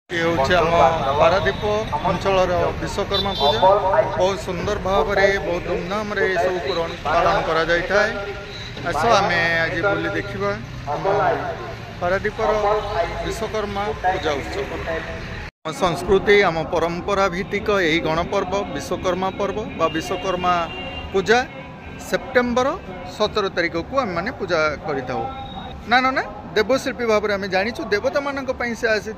ये हूँ आम पारादीप अंचल विश्वकर्मा पूजा बहुत सुंदर भाव में बहुत धूमधाम रे सब पालन करा आस आम आज बुली देखा पारादीपर विश्वकर्मा पूजा उत्सव संस्कृति आम परंपरा भित्तिक यही गणपर्व विश्वकर्मा पर्व बा विश्वकर्मा पूजा सेप्टेम्बर 17 तारिख को आम मैंने पूजा करिथाउ ना ना देवशिल्पी भाव में आम जाचु देवता मान से आसी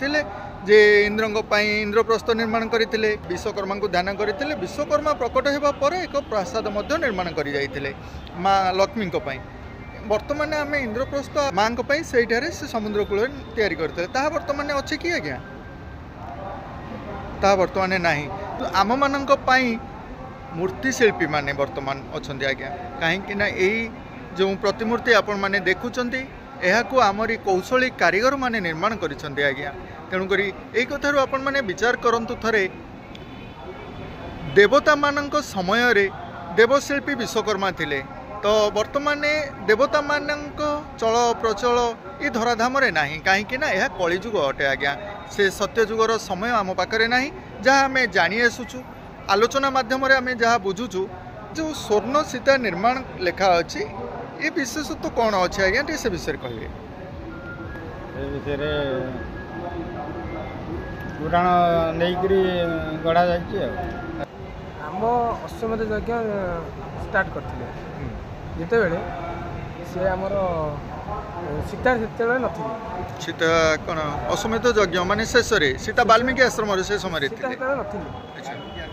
जे इंद्रप्रस्थ निर्माण करते विश्वकर्मा को ध्यान करते विश्वकर्मा प्रकट होगा एक प्रासाद निर्माण कर माँ लक्ष्मी बर्तमान आम इंद्रप्रस्थ माँ से समुद्र कूल तैयारी करते बर्तमान अच्छे कि आज्ञा ता बर्तमान ना तो आम मान मूर्तिशिल्पी माने बर्तमान अच्छा आज्ञा कहीं जो प्रतिमूर्ति आपण मैंने देखुंट यह आमरी कौशली कारीगर माने निर्माण करिसेंती आज्ञा तेणुक यही कथार आपण मैंने विचार करंतु थरे देवता मानक समय रे देवशिल्पी विश्वकर्मा थिले तो वर्तमान देवता मानक चल प्रचल ये धराधाम नहीं कहीं यह कलिजुग अटे आज्ञा से सत्यजुगर समय आम पाखे ना जहाँ आम जानी आसुचु आलोचना माध्यम आम जहाँ बुझुचु जो स्वर्ण सीता निर्माण लेखा अच्छी ये विशेषत्व कौन अच्छे आज्ञा से विषय कहे पुराण नहीं गढ़ा आम अश्वमेध यज्ञ स्टार्ट करते जिते बेले से आमर सीता से नथी सीता कौन अश्वमेध यज्ञ माने शेष सीता वाल्मीकि आश्रम से समय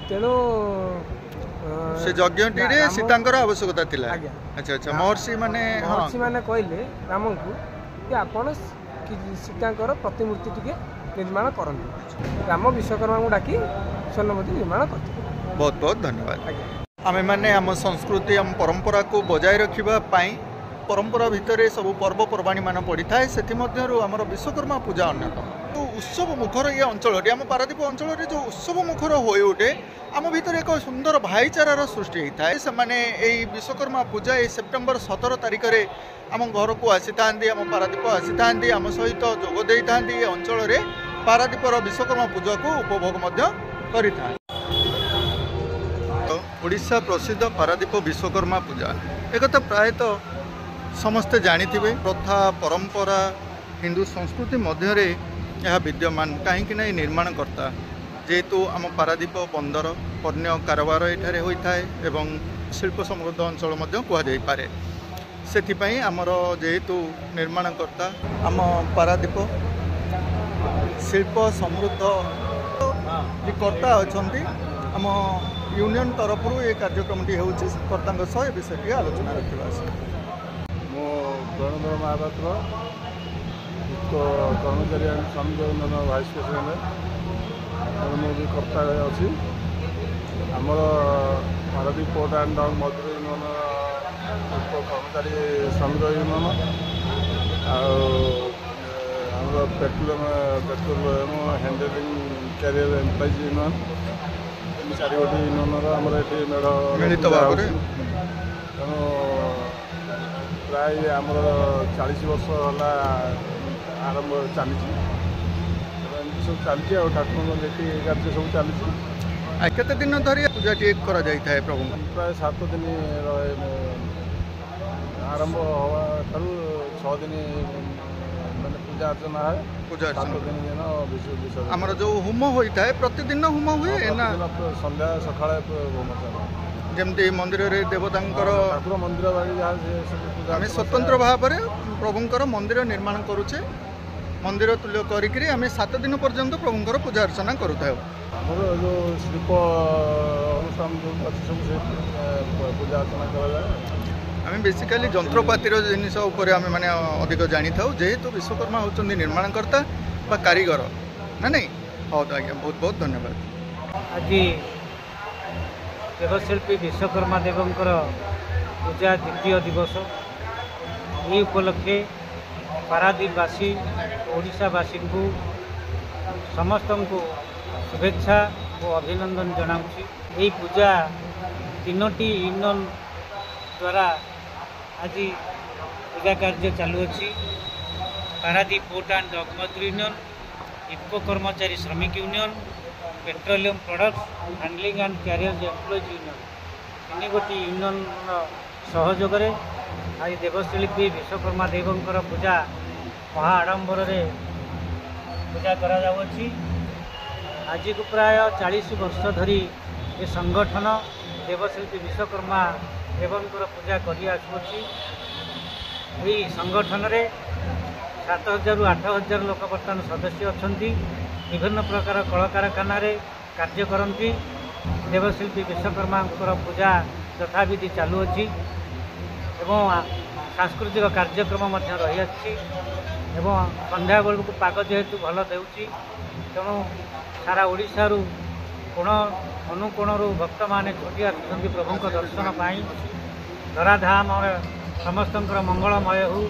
तेणु से यज्ञ सीतांकर आवश्यकता थिला अच्छा अच्छा महर्षि माने कहले राम को कि आपण सीतांकर प्रतिमूर्ति टिके निर्माण करंतु राम विश्वकर्मा को डाकी स्वर्ण मूर्ति निर्माण करते बहुत बहुत धन्यवाद आमे माने आम संस्कृति आम परंपरा को बजाय रखिबा पाई परंपरा भितर सब पर्वपर्वाणी मान पड़ी थाए से आमर विश्वकर्मा पूजा अन्यतम तो उत्सव मुखर ये अंचल आम पारादीप अंचल जो उत्सव मुखर हो उठे आम भीतर एक सुंदर भाईचारार सृष्टि होता है से माने विश्वकर्मा पूजा ये सेप्टेम्बर 17 तारिख में आम घर को आसी था आम पारादीप आसी था आम सहित जोगदे था अंचल में पारादीपर विश्वकर्मा पूजा को उपभोग करें ओडिशा प्रसिद्ध पारादीप विश्वकर्मा पूजा एक प्रायतः समस्ते जानिथिबे प्रथा परंपरा हिंदू संस्कृति मध्य यह विद्यमान कहीं निर्माणकर्ता जेहेतु आम पारादीप बंदर पण्य कारबार एठारे होता है एवं शिल्प समृद्ध अंचल कहुए से आमर जेहेतु निर्माणकर्ता आम पारादीप शिल्प समृद्ध कर्ता अच्छा आम यूनियन तरफ ये कार्यक्रमटी होता विषय आलोचना रखा प्रणोदर महापात्र कर्मचारी श्रमिक यूनियन भाइस प्रेसिडेंट मुझे कर्ता अच्छी आमर पारादीप पोर्ट एंड टाउन मजदूर यूनियन कर्मचारी श्रमिक यूनियन आम petroleum handling carrier employees union चार गोटी यूनियन आमर ये मेढ़ मिलित भाव तेणु प्राय आमर 40 वर्ष है आरंभ चली सब चलती ठाकुर नीति कार्य सब चली केते दिन धरी पूजा करा जाए प्रभु प्राय 7 दिन आरंभ हवा ठारू 6 दिन मैंने पूजा अर्चना है पूजा 7 दिन विसर्जन आमर जो होम होता है प्रतिदिन होम हुए ना संध्या सका होम जमती मंदिर रे देवता ठाकुर मंदिर आम स्वतंत्र भाव में प्रभुंर मंदिर निर्माण करुचे मंदिर तुल्य करी आम 7 दिन पर्यंत प्रभुंर पूजा अर्चना करूँ आमर जो शिल्प अनुष्ठान जो अच्छी सब पूजा अर्चना कराए आम बेसिकाली जंत्रपातिर जिनिस आम मैंने अधिक जानी था जेहेतु विश्वकर्मा होती निर्माणकर्ता बा कारीगर ना नहीं हाँ तो आज्ञा बहुत बहुत धन्यवाद आज देवशिल्पी विश्वकर्मा देवंकर पूजा द्वितीय दिवस ये उपलक्षे पारादीपवासी ओडिशावासी को समस्त को शुभेच्छा और अभिनंदन जनाऊँगी यही पूजा 3टी यूनियन द्वारा आज पूजा कार्य चालू अच्छी पारादीप पोर्ट एंड डॉक मजदूर यूनियन इफको कर्मचारी श्रमिक union, petroleum products handling and carriers employees union तीन गोटी यूनियन सहयोग आज देवशिल्पी विश्वकर्मा देवंकर पूजा महा आडंबर पूजा करा जाउछि। आज को प्राय 40 वर्ष धरी ये संगठन देवशिल्पी विश्वकर्मा देवंकर पूजा करी आसुछि। यही संगठन रे 7,000 ରୁ 8,000 लोक बर्तमान सदस्य अछंती। विभिन्न प्रकार कल कारखाना कार्य करती। देवशिल्पी विश्वकर्मा पूजा यथाविधि चालू अच्छी एवं सांस्कृतिक कार्यक्रम रही आछि। संध्या बेलू पाग जेहेतु भल देउछि तेणु सारा ओडिशारू कोण अनुकोण भक्त मैंने छुटी आसुँच प्रभु दर्शन पाई। धराधाम समस्त मंगलमय हो,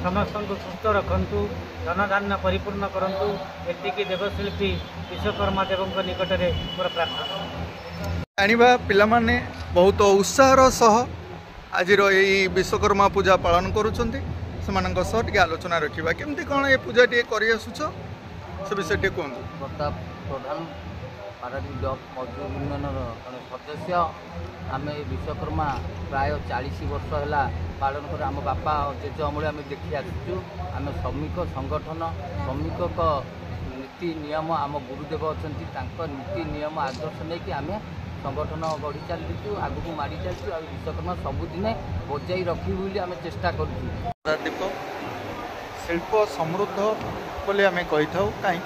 समस्त सुस्थ रखु, धनधान्य परिपूर्ण करूँ। एतिकी देवशिल्पी विश्वकर्मा देव निकट में मोर प्रार्थना। जानिबा पिलामाने बहुत उत्साहर सह आज यही विश्वकर्मा पूजा पालन करुँच से आलोचना रखा केमती कौन ये पूजा टे कर से विषय टे कहूँ। प्रताप प्रधान पारादीप ब्लॉक मजदूर यूनियन जड़े सदस्य आम विश्वकर्मा प्राय 40 वर्ष है पालन कर आम बापा जेज अमूल आम देखी आसुचु। आम श्रमिक संगठन श्रमिक नीति नियम आम गुरुदेव अच्छा नीति नियम आदर्श नहीं कि आम संगठन गढ़ी चलु आग को मारी चलु आ विश्वकर्मा सबुदिने बजाई रखी बोली आम चेष्टा करूँ। शिल्प समृद्ध बोले आम कही था कहीं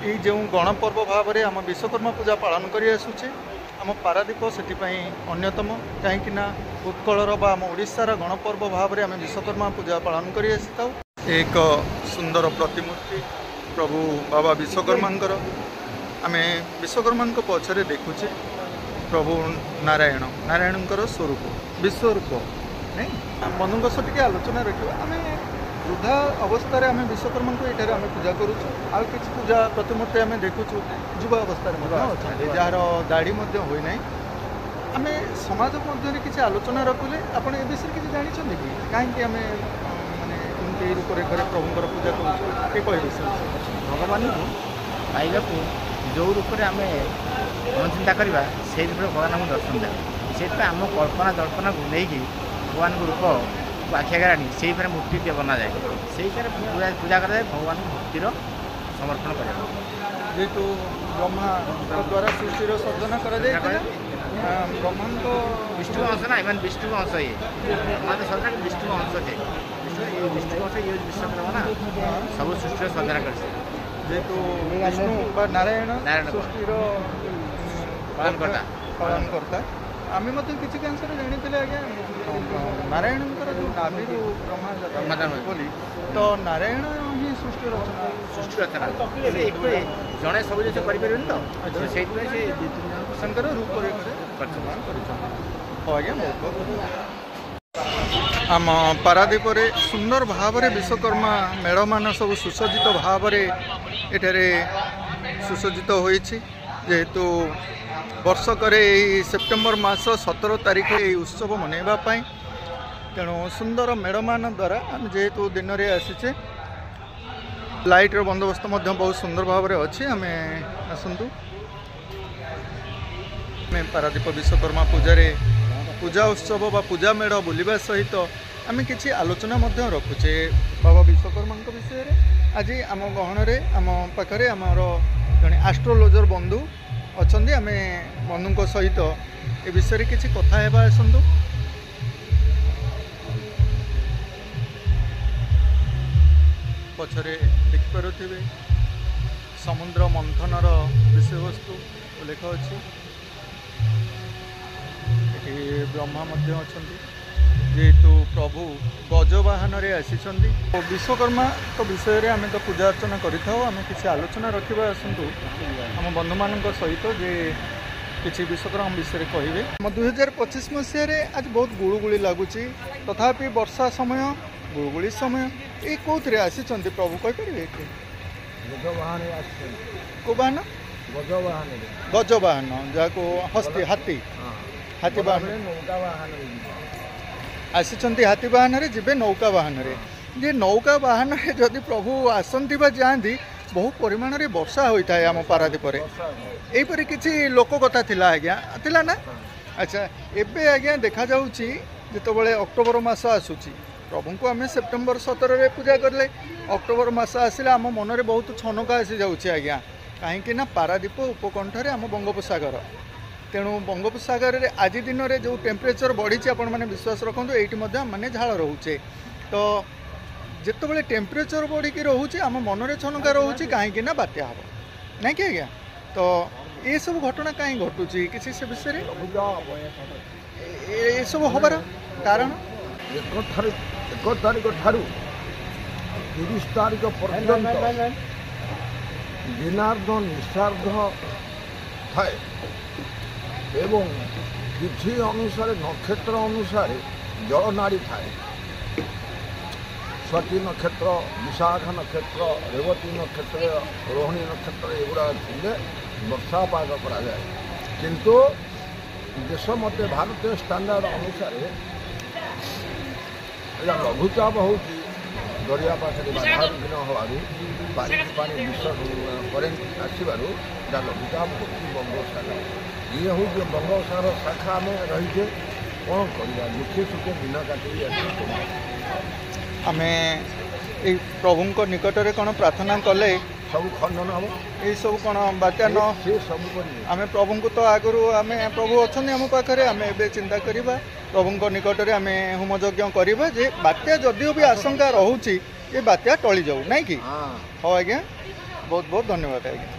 ये जो गणपर्व भाव में आम विश्वकर्मा पूजा पालन कर आसुचे आम पारादीप से अन्यतम कहीं उत्कलर आम ओडिशार गणपर्व भाव में आम विश्वकर्मा पूजा पालन कर एक सुंदर प्रतिमूर्ति प्रभु बाबा विश्वकर्मांकर आम विश्वकर्मा पछरे देखुचे प्रभु नारायण नारायणकर स्वरूप विश्वरूप नहीं बंधुओं सहित आलोचना रखा आम वृद्धा अवस्था आम विश्वकर्मा को ये आम पूजा करूँ आउ कि पूजा प्रतिमूर्ति आम देखुचु युवा अवस्था अच्छा जार दाढ़ी होना आम समाज मध्य किसी आलोचना रखुले आपड़ ए विषय किसी जानते कि कहीं आम मानते रूपरेखा प्रभुंर पूजा करें भगवान को पाइबा जो रूप में आम चिंता करवा से रूप भगवान आम दर्शन देवे से आम कल्पना जल्पना को लेकिन भगवान को रूप आखि आगे आनी से मूर्ति बना जाए से पूजा कराए भगवान भक्तिर समर्पण कर जेहेतु ब्रह्मा द्वारा सृष्टि सर्जना ब्रह्मा विष्णु अंश ना इन विष्णु अंश ये ब्रह्मा तो सर्जन विष्णु अंश थे विष्णु अंश ये विश्वकर्मा ना सब सृष्टि सर्जना कर जेहेतु विष्णु नारायण सृष्टि पालन करता आम किसी अंश जानी आज्ञा नारायण जो नाभि ब्रह्मा बोली तो नारायण ही सृष्टि रचना जड़े सब जिन करें तो से रूपरेखा आज्ञा आम पारादीप सुंदर भाव में विश्वकर्मा मेढ़ मान सब सुसज्जित भाव एठारे सुसज्जित होइछि। जेहेतु वर्षक सेप्टेम्बर मास 17 तारीख ये उत्सव मनइवाई तेणु सुंदर मेढ़ मान द्वारा आम जेहेतु दिन में आसीचे लाइटर बंदोबस्त बहुत सुंदर भाव में अच्छी आम आसतु पारादीप विश्वकर्मा पूजा उत्सव बा पूजा मेढ़ बुलवा सहित आम किसी आलोचना रखुचे बाबा विश्वकर्मा विषय में। आज आम गहन आम पाखे आमर जड़े एस्ट्रोलोजर बंधु अच्छा आम बंधु सहित ए विषय किसी कथा हेबा आसतु। पछरे देखिपे समुद्र मंथनर विषयवस्तु उल्लेख अच्छी ब्रह्मा अच्छा जेहेतु प्रभु गजवाहन आसी विश्वकर्मा विषय में आम तो पूजा अर्चना करें किसी आलोचना रखा आसतु आम बंधु मान सहित जे किसी विश्वकर्मा विषय कहे 2025 मसीह आज बहुत गुड़गुड़ी लगुच तथापि वर्षा समय गुड़गुड़ी समय ये कौन आसी प्रभु कहींपारे को वाहन गजवाहन जहाँ हस्ती हाथी हाथी वाहन आसी हाथी वाहन जी नौका वाहन जे नौका वाहन जदि प्रभु आसती जाती बहु परिमाण रे वर्षा होता है आम पारादीप यहीपरि किसी लोक कथा थिला आज्ञा थिला ना अच्छा एबे आज्ञा देखा जाउची जितेबाला अक्टोबर मास आसूची प्रभु को आम सेप्टेम्बर 17 रे पूजा करले अक्टोबर मास आसिले आम मन में बहुत छनका आसी जाउची आज्ञा कहीं ना पारादीप उपकंठरे आम बंगोपसागर तेणु बंगोपसागर रे आज दिन में जो टेम्परेचर बढ़ी आपण मैंने विश्वास रखु ये मैंने झाड़ रोचे तो जितेबाला टेम्परेचर बढ़ी रोचे आम मन में छनका रोचे कहीं ना बात्या हम ना कि आज्ञा तो ये सब घटना कहीं घटुची किसी से विषय ये सब हबार कारण 1 तारिख ठारू 30 तारिख पर्यंत दिनार्ध निशार्ध थाए एवं तिथि अनुसार नक्षत्र अनुसार जलनाड़ी थाए स्वाति नक्षत्र विशाखा नक्षत्र रेवती नक्षत्र रोहिणी नक्षत्र एगुड़ा थे वर्षापात कराए किंतु देश मत भारतीय स्टैंडर्ड अनुसार लघुचाप हो दरिया पाखे बाधाविघ्न हबार पानी विष करेन्ट आसबार लघुचाप हो बंगोपसागर ये हूँ बंगोपसागर शाखा आम रहीचे कौन करवा दुखे सुखे दिन काटिक आम ये प्रभु निकट में कौन प्रार्थना कले सब खंडन हम ये सब कौन बात्या न से सब करेंगे आम प्रभु को तो आगु आम प्रभु अच्छा आम पाखे आम ए चिंता करवा प्रभु निकट में आम होम यज्ञ करवा जे बात्या जदिव भी आशंका रोचे ये बात्या टली जाऊ ना कि हाँ आज्ञा बहुत बहुत धन्यवाद आज्ञा।